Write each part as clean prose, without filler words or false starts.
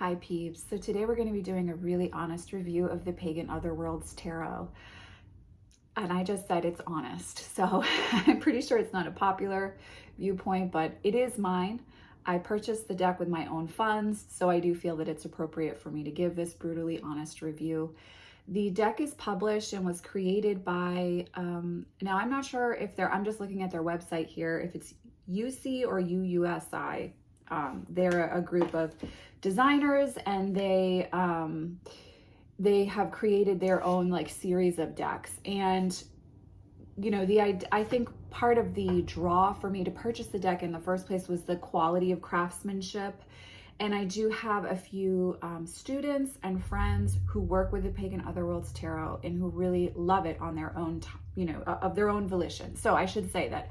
Hi peeps. So today we're going to be doing a really honest review of the Pagan Otherworlds Tarot. And I just said it's honest. So I'm pretty sure it's not a popular viewpoint, but it is mine. I purchased the deck with my own funds, so I do feel that it's appropriate for me to give this brutally honest review. The deck is published and was created by, now I'm not sure if I'm just looking at their website here, if it's UC or UUSI. They're a group of designers, and they have created their own like series of decks. And you know, I think part of the draw for me to purchase the deck in the first place was the quality of craftsmanship. And I do have a few students and friends who work with the Pagan Otherworlds Tarot and who really love it on their own, of their own volition. So I should say that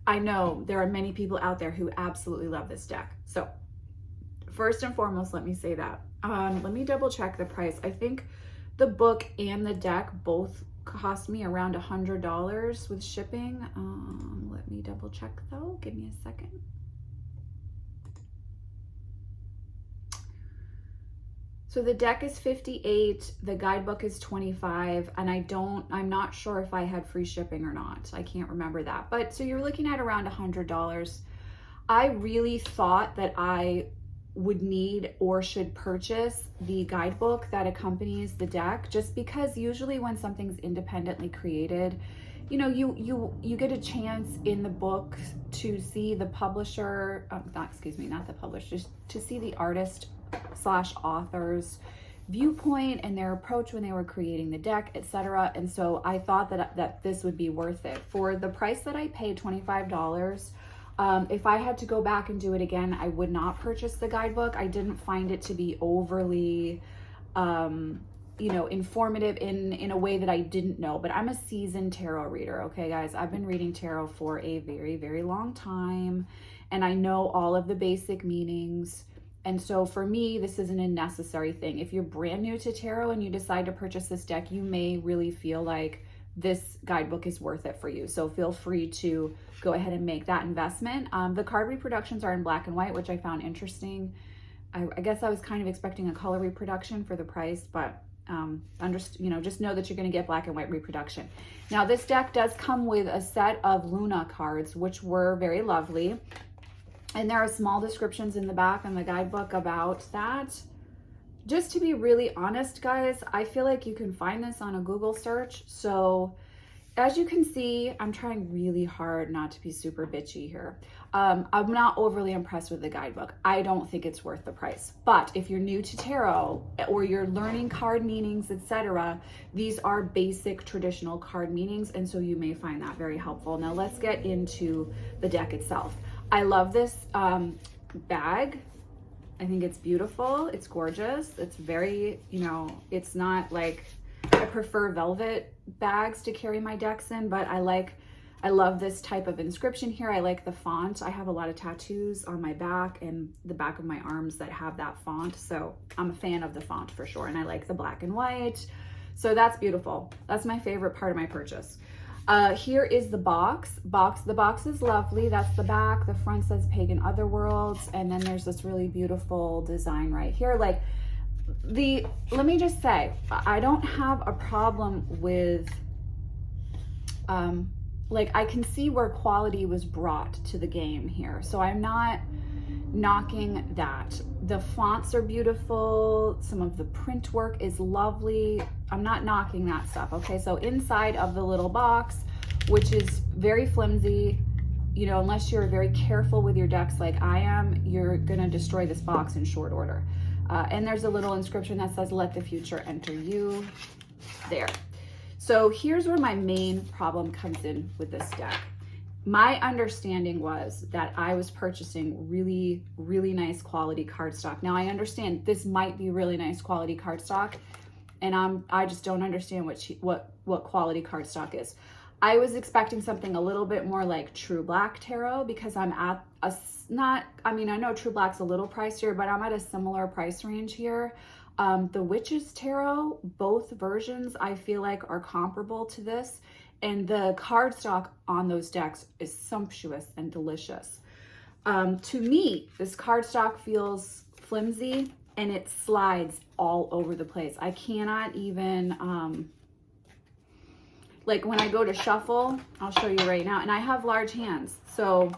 I know there are many people out there who absolutely love this deck. So first and foremost, let me say that. Let me double check the price. I think the book and the deck both cost me around $100 with shipping. Let me double check though. Give me a second. So the deck is $58, the guidebook is $25, and I'm not sure if I had free shipping or not. I can't remember that. But so you're looking at around $100. I really thought that I would need or should purchase the guidebook that accompanies the deck, just because usually when something's independently created, you know, you get a chance in the book to see the publisher, not the publisher, just to see the artist / author's viewpoint and their approach when they were creating the deck, etc. And so I thought that this would be worth it. For the price that I paid, $25, if I had to go back and do it again, I would not purchase the guidebook. I didn't find it to be overly informative in a way that I didn't know. But I'm a seasoned tarot reader, okay guys? I've been reading tarot for a very, very long time, and I know all of the basic meanings. And so for me, this isn't a necessary thing. If you're brand new to tarot and you decide to purchase this deck, you may really feel like this guidebook is worth it for you. So feel free to go ahead and make that investment. The card reproductions are in black and white, which I found interesting. I guess I was kind of expecting a color reproduction for the price, but just know that you're going to get black and white reproduction. Now this deck does come with a set of Luna cards, which were very lovely. And there are small descriptions in the back on the guidebook about that. Just to be really honest, guys, I feel like you can find this on a Google search. So as you can see, I'm trying really hard not to be super bitchy here. I'm not overly impressed with the guidebook. I don't think it's worth the price. But if you're new to tarot or you're learning card meanings, etc., these are basic traditional card meanings, and so you may find that very helpful. Now let's get into the deck itself. I love this bag. I think it's beautiful. It's gorgeous. It's very, it's not like, I prefer velvet bags to carry my decks in, but I love this type of inscription here. I like the font. I have a lot of tattoos on my back and the back of my arms that have that font. So I'm a fan of the font for sure. And I like the black and white. So that's beautiful. That's my favorite part of my purchase. Here is the box. The box is lovely. That's the back. The front says Pagan Otherworlds, and then there's this really beautiful design right here. Let me just say, I don't have a problem with, I can see where quality was brought to the game here. So I'm not knocking that. The fonts are beautiful. Some of the print work is lovely. I'm not knocking that stuff, okay? So inside of the little box, which is very flimsy, unless you're very careful with your decks like I am, you're gonna destroy this box in short order. And there's a little inscription that says, "Let the future enter you." There. So here's where my main problem comes in with this deck. My understanding was that I was purchasing really, really nice quality cardstock. Now I understand this might be really nice quality cardstock, and I just don't understand what quality cardstock is. I was expecting something a little bit more like True Black Tarot, because I'm at I know True Black's a little pricier, but I'm at a similar price range here. The Witches Tarot, both versions I feel like are comparable to this. And the cardstock on those decks is sumptuous and delicious. To me, this cardstock feels flimsy and it slides all over the place. I cannot even, like when I go to shuffle, I'll show you right now, and I have large hands. So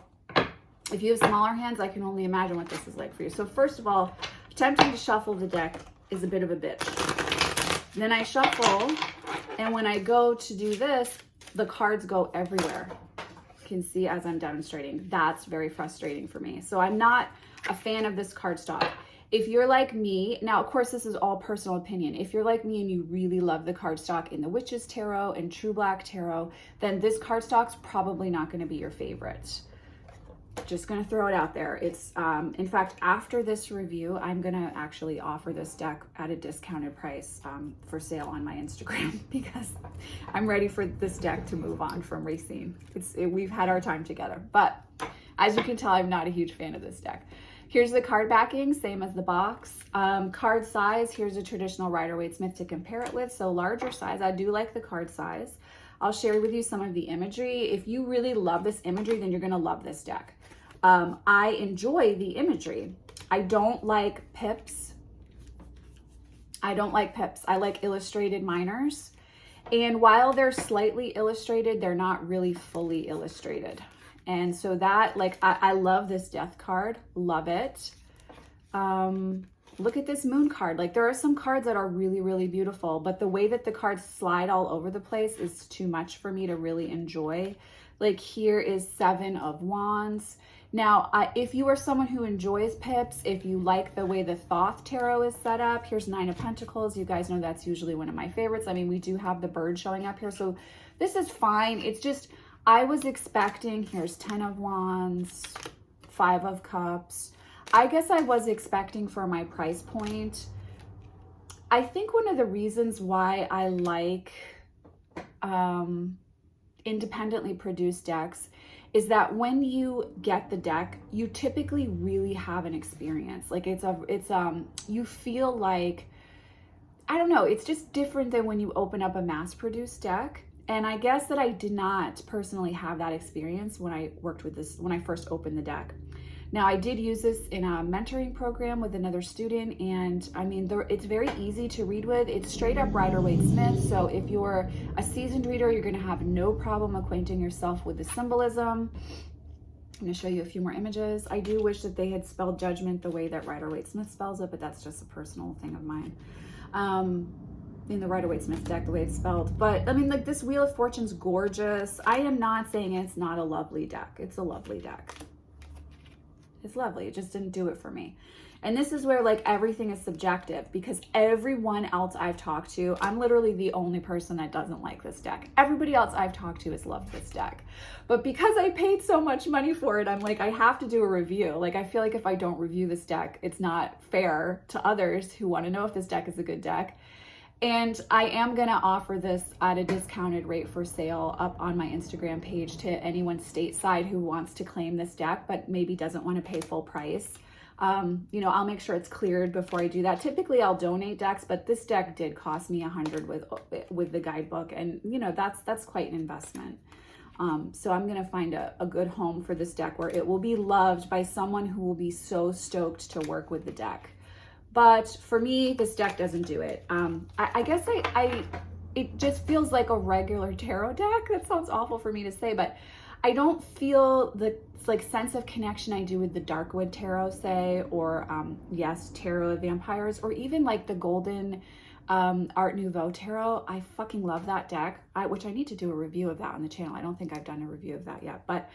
if you have smaller hands, I can only imagine what this is like for you. So first of all, attempting to shuffle the deck is a bit of a bitch. Then I shuffle, and when I go to do this, the cards go everywhere. You can see as I'm demonstrating. That's very frustrating for me. So I'm not a fan of this cardstock. If you're like me, now of course this is all personal opinion. If you're like me and you really love the cardstock in the Witches Tarot and True Black Tarot, then this cardstock's probably not going to be your favorite. Just going to throw it out there. It's, in fact, after this review, I'm going to actually offer this deck at a discounted price for sale on my Instagram because I'm ready for this deck to move on from Racine. We've had our time together, but as you can tell, I'm not a huge fan of this deck. Here's the card backing, same as the box. Card size, here's a traditional Rider-Waite-Smith to compare it with, so larger size. I do like the card size. I'll share with you some of the imagery. If you really love this imagery, then you're going to love this deck. I enjoy the imagery. I don't like pips. I like illustrated minors. And while they're slightly illustrated, they're not really fully illustrated. And so that, like, I love this death card. Love it. Look at this moon card. Like, there are some cards that are really, really beautiful, but the way that the cards slide all over the place is too much for me to really enjoy. Like, here is 7 of Wands. Now, if you are someone who enjoys pips, if you like the way the Thoth Tarot is set up, here's 9 of Pentacles. You guys know that's usually one of my favorites. I mean, we do have the bird showing up here, so this is fine. It's just, I was expecting, here's 10 of Wands, 5 of Cups. I guess I was expecting for my price point. I think one of the reasons why I like independently produced decks is that when you get the deck, you typically really have an experience. Like you feel like, I don't know, it's just different than when you open up a mass-produced deck. And I guess that I did not personally have that experience when I worked with this, when I first opened the deck. Now, I did use this in a mentoring program with another student, and I mean, it's very easy to read with. It's straight up Rider-Waite-Smith, so if you're a seasoned reader, you're gonna have no problem acquainting yourself with the symbolism. I'm gonna show you a few more images. I do wish that they had spelled judgment the way that Rider-Waite-Smith spells it, but that's just a personal thing of mine. In the Rider-Waite-Smith deck, the way it's spelled. But I mean, like, this Wheel of Fortune's gorgeous. I am not saying it's not a lovely deck. It's a lovely deck. It's lovely. It just didn't do it for me. And this is where, like, everything is subjective, because everyone else I've talked to, I'm literally the only person that doesn't like this deck. Everybody else I've talked to has loved this deck. But because I paid so much money for it, I'm like, I have to do a review. Like, I feel like if I don't review this deck, it's not fair to others who want to know if this deck is a good deck. And I am going to offer this at a discounted rate for sale up on my Instagram page to anyone stateside who wants to claim this deck, but maybe doesn't want to pay full price. You know, I'll make sure it's cleared before I do that. Typically I'll donate decks, but this deck did cost me $100 with the guidebook. And you know, that's quite an investment. So I'm going to find a good home for this deck where it will be loved by someone who will be so stoked to work with the deck. But for me, this deck doesn't do it. I guess it just feels like a regular tarot deck. That sounds awful for me to say, but I don't feel the like sense of connection I do with the Darkwood Tarot, say, or yes, Tarot of Vampires, or even like the Golden Art Nouveau Tarot. I fucking love that deck, which I need to do a review of that on the channel. I don't think I've done a review of that yet, but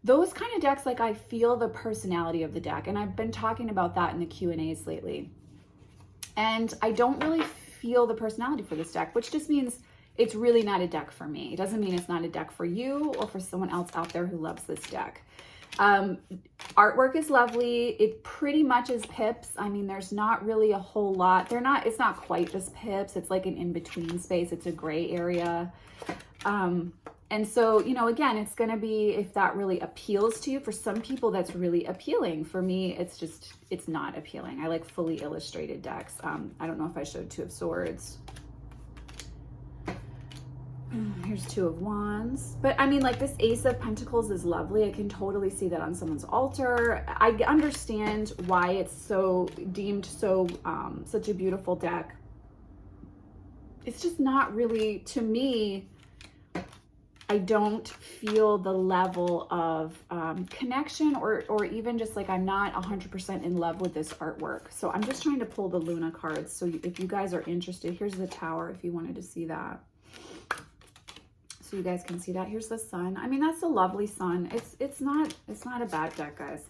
those kind of decks, like, I feel the personality of the deck, and I've been talking about that in the Q&As lately. And I don't really feel the personality for this deck, which just means it's really not a deck for me. It doesn't mean it's not a deck for you or for someone else out there who loves this deck. Artwork is lovely. It pretty much is pips. I mean, there's not really a whole lot. It's not quite just pips. It's like an in-between space. It's a gray area. And so, you know, again, it's going to be if that really appeals to you. For some people, that's really appealing. For me, it's not appealing. I like fully illustrated decks. I don't know if I showed 2 of Swords. Here's Two of Wands. But I mean, like, this Ace of Pentacles is lovely. I can totally see that on someone's altar. I understand why it's so deemed so such a beautiful deck. It's just not really, to me, I don't feel the level of connection or even just like I'm not 100% in love with this artwork. So I'm just trying to pull the Luna cards. So if you guys are interested, here's the Tower if you wanted to see that. So you guys can see that. Here's the Sun. I mean, that's a lovely Sun. It's not a bad deck, guys.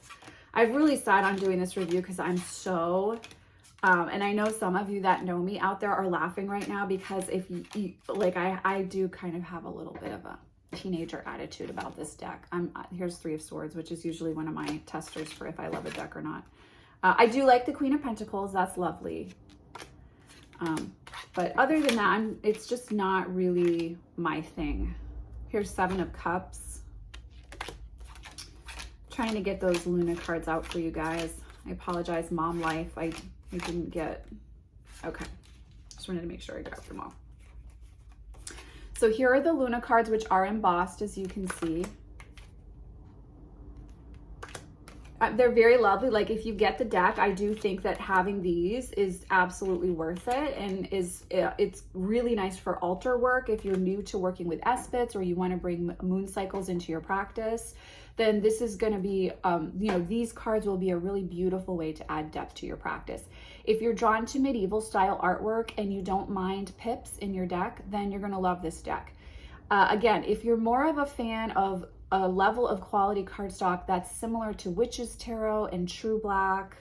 I've really sat on doing this review because I'm so... and I know some of you that know me out there are laughing right now because if you like, I do kind of have a little bit of a teenager attitude about this deck. Here's Three of Swords, which is usually one of my testers for if I love a deck or not. I do like the Queen of Pentacles. That's lovely. But other than that, it's just not really my thing. Here's Seven of Cups. Trying to get those Luna cards out for you guys. I apologize, mom life. I didn't get, okay. Just wanted to make sure I grabbed them all. So here are the Luna cards, which are embossed, as you can see. They're very lovely. Like, if you get the deck, I do think that having these is absolutely worth it, and it's really nice for altar work. If you're new to working with S-bits or you want to bring moon cycles into your practice, then this is going to be, you know, these cards will be a really beautiful way to add depth to your practice. If you're drawn to medieval style artwork and you don't mind pips in your deck, then you're going to love this deck. Again, if you're more of a fan of a level of quality cardstock that's similar to Witches Tarot and True Black,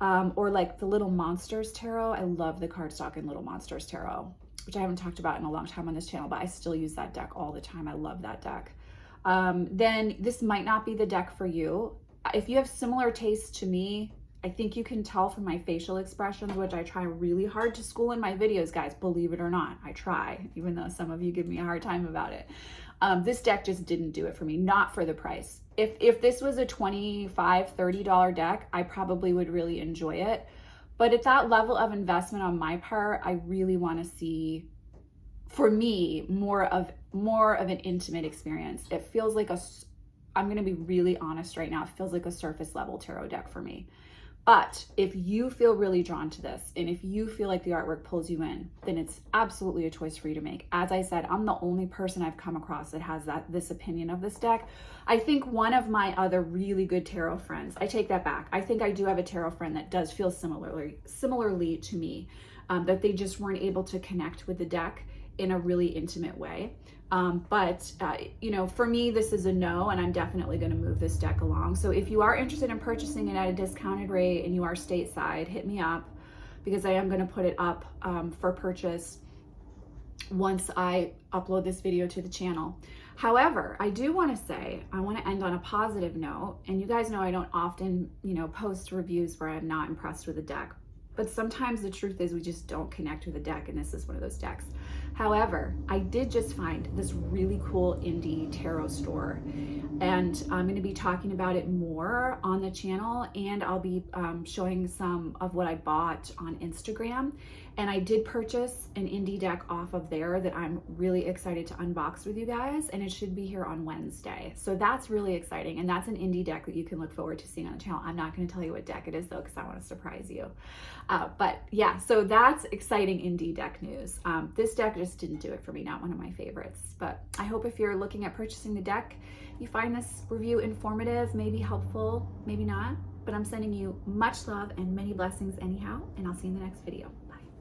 or like the Little Monsters Tarot. I love the cardstock in Little Monsters Tarot, which I haven't talked about in a long time on this channel, but I still use that deck all the time. I love that deck. Then this might not be the deck for you. If you have similar tastes to me, I think you can tell from my facial expressions, which I try really hard to school in my videos, guys, believe it or not. I try, even though some of you give me a hard time about it. This deck just didn't do it for me, not for the price. If this was a $25, $30 deck, I probably would really enjoy it. But at that level of investment on my part, I really want to see, for me, more of an intimate experience. It feels like I'm going to be really honest right now, it feels like a surface level tarot deck for me. But if you feel really drawn to this, and if you feel like the artwork pulls you in, then it's absolutely a choice for you to make. As I said, I'm the only person I've come across that has this opinion of this deck. I think one of my other really good tarot friends, I take that back. I think I do have a tarot friend that does feel similarly to me, that they just weren't able to connect with the deck in a really intimate way. You know, for me, this is a no, and I'm definitely going to move this deck along. So if you are interested in purchasing it at a discounted rate and you are stateside, hit me up, because I am going to put it up for purchase once I upload this video to the channel. However, I do want to say, I want to end on a positive note, and you guys know I don't often, you know, post reviews where I'm not impressed with a deck. But sometimes the truth is we just don't connect with a deck, and this is one of those decks. However, I did just find this really cool indie tarot store, and I'm going to be talking about it more on the channel, and I'll be showing some of what I bought on Instagram. And I did purchase an indie deck off of there that I'm really excited to unbox with you guys, and it should be here on Wednesday. So that's really exciting, and that's an indie deck that you can look forward to seeing on the channel. I'm not going to tell you what deck it is though, because I want to surprise you. But yeah, so that's exciting indie deck news. This deck just didn't do it for me, not one of my favorites. But I hope if you're looking at purchasing the deck, you find this review informative, maybe helpful, maybe not. But I'm sending you much love and many blessings anyhow, and I'll see you in the next video. Bye.